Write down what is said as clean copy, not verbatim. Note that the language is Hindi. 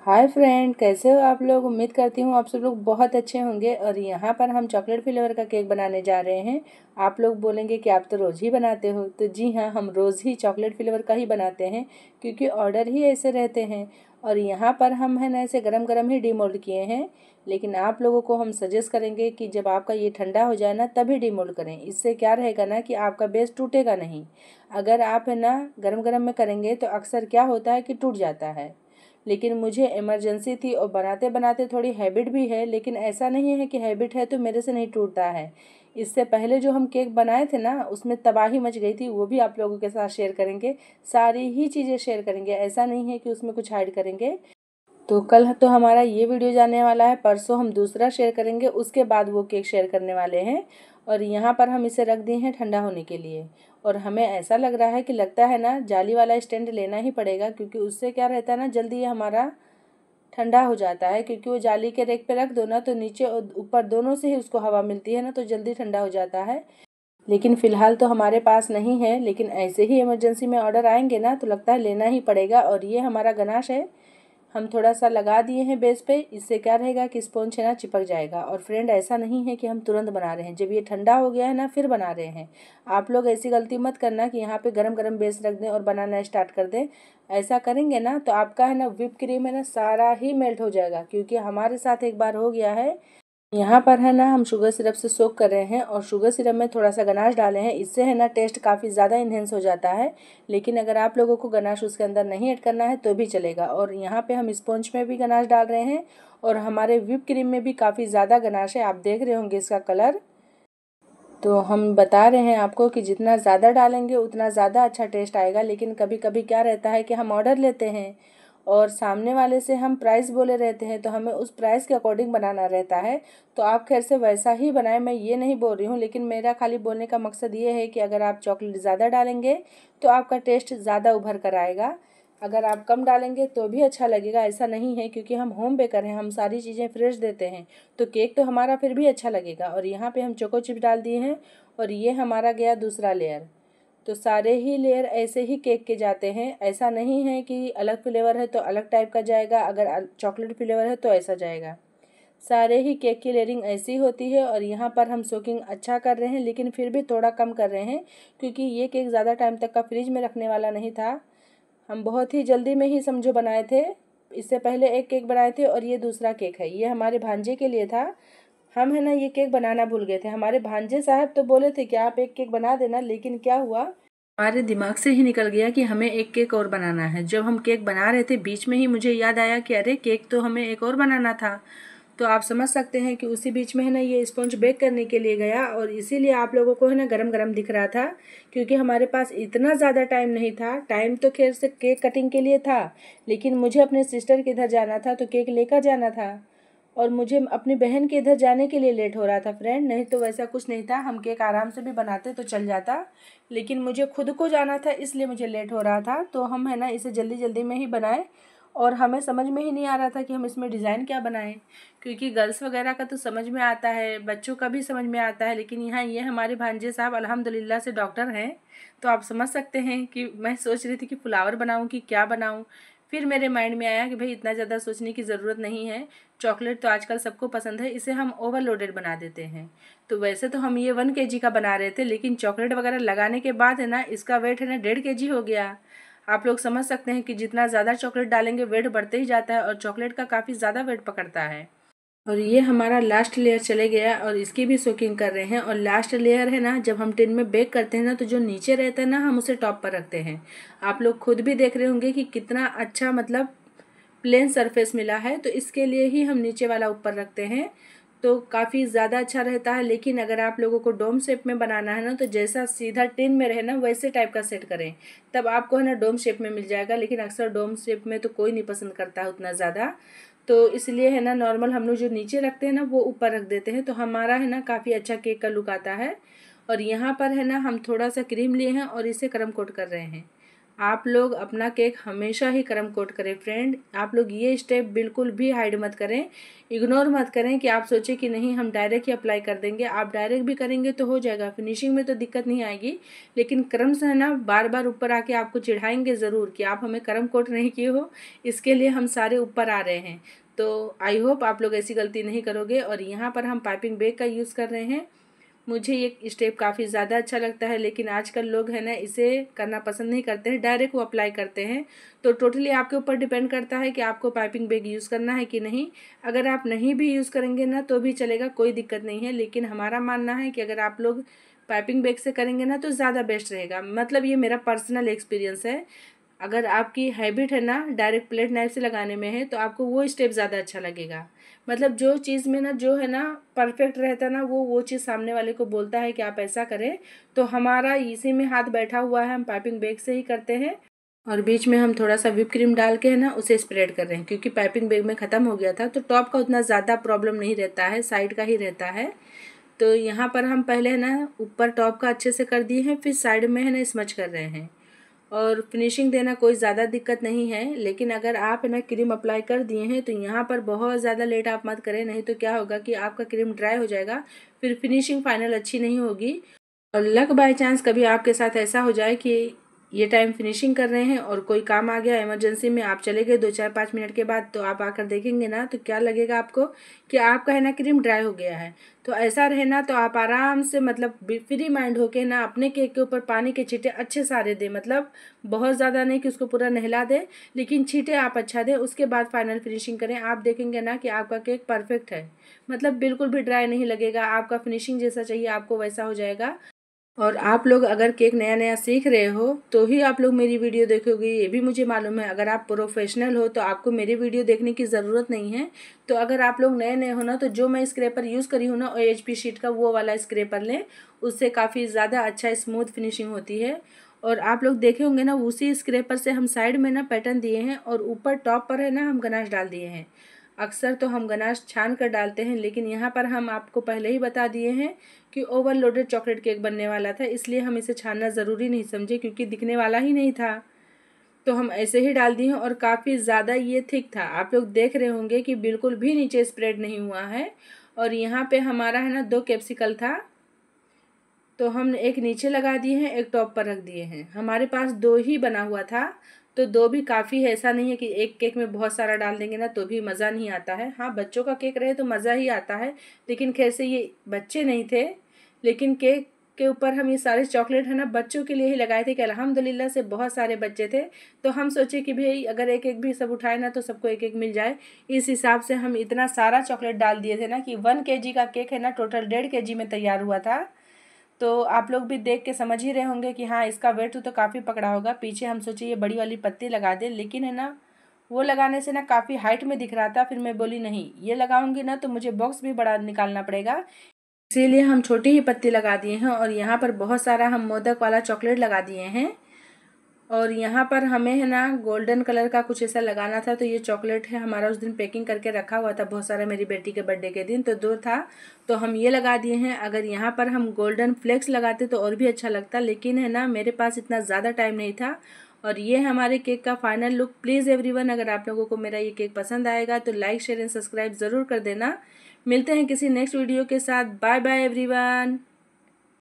हाय फ्रेंड, कैसे हो आप लोग। उम्मीद करती हूँ आप सब लोग बहुत अच्छे होंगे। और यहाँ पर हम चॉकलेट फ्लेवर का केक बनाने जा रहे हैं। आप लोग बोलेंगे कि आप तो रोज़ ही बनाते हो, तो जी हाँ, हम रोज़ ही चॉकलेट फ्लेवर का ही बनाते हैं क्योंकि ऑर्डर ही ऐसे रहते हैं। और यहाँ पर हम है ना ऐसे गरम गरम ही डीमोल्ड किए हैं, लेकिन आप लोगों को हम सजेस्ट करेंगे कि जब आपका ये ठंडा हो जाए ना तभी डीमोल्ड करें। इससे क्या रहेगा ना कि आपका बेस टूटेगा नहीं। अगर आप है ना गरम गरम में करेंगे तो अक्सर क्या होता है कि टूट जाता है। लेकिन मुझे इमरजेंसी थी और बनाते बनाते थोड़ी हैबिट भी है, लेकिन ऐसा नहीं है कि हैबिट है तो मेरे से नहीं टूटता है। इससे पहले जो हम केक बनाए थे ना उसमें तबाही मच गई थी, वो भी आप लोगों के साथ शेयर करेंगे। सारी ही चीज़ें शेयर करेंगे, ऐसा नहीं है कि उसमें कुछ हाइड करेंगे। तो कल तो हमारा ये वीडियो जाने वाला है, परसों हम दूसरा शेयर करेंगे, उसके बाद वो केक शेयर करने वाले हैं। और यहाँ पर हम इसे रख दिए हैं ठंडा होने के लिए। और हमें ऐसा लग रहा है कि लगता है ना जाली वाला स्टैंड लेना ही पड़ेगा, क्योंकि उससे क्या रहता है ना जल्दी ये हमारा ठंडा हो जाता है। क्योंकि वो जाली के रेक पे रख दो ना तो नीचे और ऊपर दोनों से ही उसको हवा मिलती है ना, तो जल्दी ठंडा हो जाता है। लेकिन फ़िलहाल तो हमारे पास नहीं है, लेकिन ऐसे ही इमरजेंसी में ऑर्डर आएंगे ना तो लगता है लेना ही पड़ेगा। और ये हमारा गनाश है, हम थोड़ा सा लगा दिए हैं बेस पे। इससे क्या रहेगा कि स्पॉन्ज है ना चिपक जाएगा। और फ्रेंड, ऐसा नहीं है कि हम तुरंत बना रहे हैं, जब ये ठंडा हो गया है ना फिर बना रहे हैं। आप लोग ऐसी गलती मत करना कि यहाँ पे गरम गरम बेस रख दें और बनाना स्टार्ट कर दें। ऐसा करेंगे ना तो आपका है ना व्हिप क्रीम है ना सारा ही मेल्ट हो जाएगा, क्योंकि हमारे साथ एक बार हो गया है। यहाँ पर है ना हम शुगर सिरप से सोक कर रहे हैं और शुगर सिरप में थोड़ा सा गनाश डाले हैं। इससे है ना टेस्ट काफ़ी ज़्यादा इन्हेंस हो जाता है। लेकिन अगर आप लोगों को गनाश उसके अंदर नहीं ऐड करना है तो भी चलेगा। और यहाँ पे हम स्पॉन्ज में भी गनाश डाल रहे हैं और हमारे व्हिप क्रीम में भी काफ़ी ज़्यादा गनाश है। आप देख रहे होंगे इसका कलर। तो हम बता रहे हैं आपको कि जितना ज़्यादा डालेंगे उतना ज़्यादा अच्छा टेस्ट आएगा। लेकिन कभी कभी क्या रहता है कि हम ऑर्डर लेते हैं और सामने वाले से हम प्राइस बोले रहते हैं, तो हमें उस प्राइस के अकॉर्डिंग बनाना रहता है। तो आप खैर से वैसा ही बनाएं, मैं ये नहीं बोल रही हूँ, लेकिन मेरा खाली बोलने का मकसद ये है कि अगर आप चॉकलेट ज़्यादा डालेंगे तो आपका टेस्ट ज़्यादा उभर कर आएगा। अगर आप कम डालेंगे तो भी अच्छा लगेगा, ऐसा नहीं है। क्योंकि हम होम बेकर हैं, हम सारी चीज़ें फ्रेश देते हैं, तो केक तो हमारा फिर भी अच्छा लगेगा। और यहाँ पे हम चोको चिप्स डाल दिए हैं और ये हमारा गया दूसरा लेयर। तो सारे ही लेयर ऐसे ही केक के जाते हैं। ऐसा नहीं है कि अलग फ्लेवर है तो अलग टाइप का जाएगा, अगर चॉकलेट फ्लेवर है तो ऐसा जाएगा। सारे ही केक की लेयरिंग ऐसी होती है। और यहाँ पर हम सोकिंग अच्छा कर रहे हैं, लेकिन फिर भी थोड़ा कम कर रहे हैं, क्योंकि ये केक ज़्यादा टाइम तक का फ्रिज में रखने वाला नहीं था। हम बहुत ही जल्दी में ही समझो बनाए थे। इससे पहले एक केक बनाए थे और ये दूसरा केक है, ये हमारे भांजे के लिए था। हम है ना ये केक बनाना भूल गए थे। हमारे भांजे साहब तो बोले थे कि आप एक केक बना देना, लेकिन क्या हुआ, हमारे दिमाग से ही निकल गया कि हमें एक केक और बनाना है। जब हम केक बना रहे थे बीच में ही मुझे याद आया कि अरे केक तो हमें एक और बनाना था। तो आप समझ सकते हैं कि उसी बीच में है ना ये स्पॉन्ज बेक करने के लिए गया, और इसीलिए आप लोगों को है ना गरम गरम दिख रहा था। क्योंकि हमारे पास इतना ज़्यादा टाइम नहीं था। टाइम तो खैर से केक कटिंग के लिए था, लेकिन मुझे अपने सिस्टर के इधर जाना था तो केक लेकर जाना था। और मुझे अपनी बहन के इधर जाने के लिए लेट हो रहा था फ्रेंड, नहीं तो वैसा कुछ नहीं था, हम केक आराम से भी बनाते तो चल जाता। लेकिन मुझे खुद को जाना था इसलिए मुझे लेट हो रहा था। तो हम है ना इसे जल्दी जल्दी में ही बनाए, और हमें समझ में ही नहीं आ रहा था कि हम इसमें डिज़ाइन क्या बनाएं। क्योंकि गर्ल्स वगैरह का तो समझ में आता है, बच्चों का भी समझ में आता है, लेकिन यहाँ ये हमारे भांजे साहब अल्हम्दुलिल्लाह से डॉक्टर हैं। तो आप समझ सकते हैं कि मैं सोच रही थी कि फ्लावर बनाऊँ कि क्या बनाऊँ। फिर मेरे माइंड में आया कि भाई इतना ज़्यादा सोचने की ज़रूरत नहीं है। चॉकलेट तो आजकल सबको पसंद है, इसे हम ओवरलोडेड बना देते हैं। तो वैसे तो हम ये 1 kg का बना रहे थे, लेकिन चॉकलेट वगैरह लगाने के बाद है ना इसका वेट है ना 1.5 kg हो गया। आप लोग समझ सकते हैं कि जितना ज़्यादा चॉकलेट डालेंगे वेट बढ़ते ही जाता है, और चॉकलेट का काफ़ी ज़्यादा वेट पकड़ता है। और ये हमारा लास्ट लेयर चले गया और इसकी भी सोकिंग कर रहे हैं। और लास्ट लेयर है ना जब हम टिन में बेक करते हैं ना तो जो नीचे रहता है ना हम उसे टॉप पर रखते हैं। आप लोग खुद भी देख रहे होंगे कि कितना अच्छा मतलब प्लेन सरफेस मिला है, तो इसके लिए ही हम नीचे वाला ऊपर रखते हैं, तो काफ़ी ज़्यादा अच्छा रहता है। लेकिन अगर आप लोगों को डोम शेप में बनाना है ना तो जैसा सीधा टिन में रहे ना वैसे टाइप का सेट करें, तब आपको है ना डोम शेप में मिल जाएगा। लेकिन अक्सर डोम शेप में तो कोई नहीं पसंद करता है उतना ज़्यादा, तो इसलिए है ना नॉर्मल हम लोग जो नीचे रखते हैं ना वो ऊपर रख देते हैं, तो हमारा है ना काफ़ी अच्छा केक का लुक आता है। और यहाँ पर है ना हम थोड़ा सा क्रीम लिए हैं और इसे क्रम कोट कर रहे हैं। आप लोग अपना केक हमेशा ही क्रम कोट करें फ्रेंड। आप लोग ये स्टेप बिल्कुल भी हाइड मत करें, इग्नोर मत करें कि आप सोचें कि नहीं हम डायरेक्ट ही अप्लाई कर देंगे। आप डायरेक्ट भी करेंगे तो हो जाएगा, फिनिशिंग में तो दिक्कत नहीं आएगी, लेकिन क्रम से है ना बार बार ऊपर आके आपको चिढ़ाएंगे ज़रूर कि आप हमें क्रम कोट नहीं किए हो, इसके लिए हम सारे ऊपर आ रहे हैं। तो आई होप आप लोग ऐसी गलती नहीं करोगे। और यहाँ पर हम पाइपिंग बैग का यूज़ कर रहे हैं। मुझे ये स्टेप काफ़ी ज़्यादा अच्छा लगता है, लेकिन आजकल लोग है ना इसे करना पसंद नहीं करते हैं, डायरेक्ट वो अप्लाई करते हैं। तो टोटली आपके ऊपर डिपेंड करता है कि आपको पाइपिंग बैग यूज़ करना है कि नहीं। अगर आप नहीं भी यूज़ करेंगे ना तो भी चलेगा, कोई दिक्कत नहीं है, लेकिन हमारा मानना है कि अगर आप लोग पाइपिंग बैग से करेंगे ना तो ज़्यादा बेस्ट रहेगा। मतलब ये मेरा पर्सनल एक्सपीरियंस है। अगर आपकी हैबिट है ना डायरेक्ट प्लेट नाइफ से लगाने में है तो आपको वो स्टेप ज़्यादा अच्छा लगेगा। मतलब जो चीज़ में ना जो है ना परफेक्ट रहता है ना वो चीज़ सामने वाले को बोलता है कि आप ऐसा करें। तो हमारा इसी में हाथ बैठा हुआ है, हम पाइपिंग बैग से ही करते हैं। और बीच में हम थोड़ा सा व्हिप क्रीम डाल के है ना उसे स्प्रेड कर रहे हैं, क्योंकि पाइपिंग बैग में ख़त्म हो गया था। तो टॉप का उतना ज़्यादा प्रॉब्लम नहीं रहता है, साइड का ही रहता है। तो यहाँ पर हम पहले है ना ऊपर टॉप का अच्छे से कर दिए हैं, फिर साइड में है ना स्मच कर रहे हैं। और फिनिशिंग देना कोई ज़्यादा दिक्कत नहीं है, लेकिन अगर आप है ना क्रीम अप्लाई कर दिए हैं तो यहाँ पर बहुत ज़्यादा लेट आप मत करें, नहीं तो क्या होगा कि आपका क्रीम ड्राई हो जाएगा, फिर फिनिशिंग फाइनल अच्छी नहीं होगी। और लक बाय चांस कभी आपके साथ ऐसा हो जाए कि ये टाइम फिनिशिंग कर रहे हैं और कोई काम आ गया इमरजेंसी में, आप चले गए 2-4-5 मिनट के बाद, तो आप आकर देखेंगे ना तो क्या लगेगा आपको कि आपका है ना क्रीम ड्राई हो गया है। तो ऐसा रहे ना तो आप आराम से मतलब फ्री माइंड होके ना अपने केक के ऊपर पानी के छींटे अच्छे सारे दें। मतलब बहुत ज़्यादा नहीं कि उसको पूरा नहला दे, लेकिन छींटे आप अच्छा दें, उसके बाद फाइनल फिनिशिंग करें। आप देखेंगे ना कि आपका केक परफेक्ट है, मतलब बिल्कुल भी ड्राई नहीं लगेगा, आपका फिनिशिंग जैसा चाहिए आपको वैसा हो जाएगा। और आप लोग अगर केक नया नया सीख रहे हो तो ही आप लोग मेरी वीडियो देखोगे, ये भी मुझे मालूम है। अगर आप प्रोफेशनल हो तो आपको मेरी वीडियो देखने की ज़रूरत नहीं है। तो अगर आप लोग नए नए हो ना तो जो मैं स्क्रैपर यूज़ करी हूँ ना OHP शीट का, वो वाला स्क्रैपर लें, उससे काफ़ी ज़्यादा अच्छा स्मूथ फिनिशिंग होती है। और आप लोग देखे होंगे ना उसी स्क्रैपर से हम साइड में ना पैटर्न दिए हैं और ऊपर टॉप पर है ना हम गनाश डाल दिए हैं। अक्सर तो हम गनाश छान कर डालते हैं, लेकिन यहाँ पर हम आपको पहले ही बता दिए हैं कि ओवरलोडेड चॉकलेट केक बनने वाला था, इसलिए हम इसे छानना ज़रूरी नहीं समझे, क्योंकि दिखने वाला ही नहीं था। तो हम ऐसे ही डाल दिए हैं और काफ़ी ज़्यादा ये थिक था। आप लोग देख रहे होंगे कि बिल्कुल भी नीचे स्प्रेड नहीं हुआ है। और यहाँ पे हमारा है ना 2 कैप्सिकल था, तो हम एक नीचे लगा दिए हैं, एक टॉप पर रख दिए हैं। हमारे पास 2 ही बना हुआ था, तो 2 भी काफ़ी है। ऐसा नहीं है कि एक केक में बहुत सारा डाल देंगे ना तो भी मज़ा नहीं आता है। हाँ, बच्चों का केक रहे तो मज़ा ही आता है, लेकिन खैर से ये बच्चे नहीं थे, लेकिन केक के ऊपर हम ये सारे चॉकलेट है ना बच्चों के लिए ही लगाए थे कि अल्हम्दुलिल्लाह से बहुत सारे बच्चे थे। तो हम सोचे कि भाई अगर एक एक भी सब उठाए ना तो सबको एक एक मिल जाए। इस हिसाब से हम इतना सारा चॉकलेट डाल दिए थे ना कि 1 kg का केक है ना टोटल 1.5 kg में तैयार हुआ था। तो आप लोग भी देख के समझ ही रहे होंगे कि हाँ इसका वेट तो काफ़ी पकड़ा होगा। पीछे हम सोचे ये बड़ी वाली पत्ती लगा दे, लेकिन है ना वो लगाने से ना काफ़ी हाइट में दिख रहा था। फिर मैं बोली नहीं, ये लगाऊंगी ना तो मुझे बॉक्स भी बड़ा निकालना पड़ेगा, इसीलिए हम छोटी ही पत्ती लगा दिए हैं। और यहाँ पर बहुत सारा हम मोदक वाला चॉकलेट लगा दिए हैं। और यहाँ पर हमें है ना गोल्डन कलर का कुछ ऐसा लगाना था। तो ये चॉकलेट है हमारा उस दिन पैकिंग करके रखा हुआ था बहुत सारा, मेरी बेटी के बर्थडे के दिन, तो 2 था तो हम ये लगा दिए हैं। अगर यहाँ पर हम गोल्डन फ्लेक्स लगाते तो और भी अच्छा लगता, लेकिन है ना मेरे पास इतना ज़्यादा टाइम नहीं था। और ये हमारे केक का फाइनल लुक। प्लीज़ एवरीवन, अगर आप लोगों को मेरा ये केक पसंद आएगा तो लाइक शेयर एंड सब्सक्राइब ज़रूर कर देना। मिलते हैं किसी नेक्स्ट वीडियो के साथ। Bye bye everyone.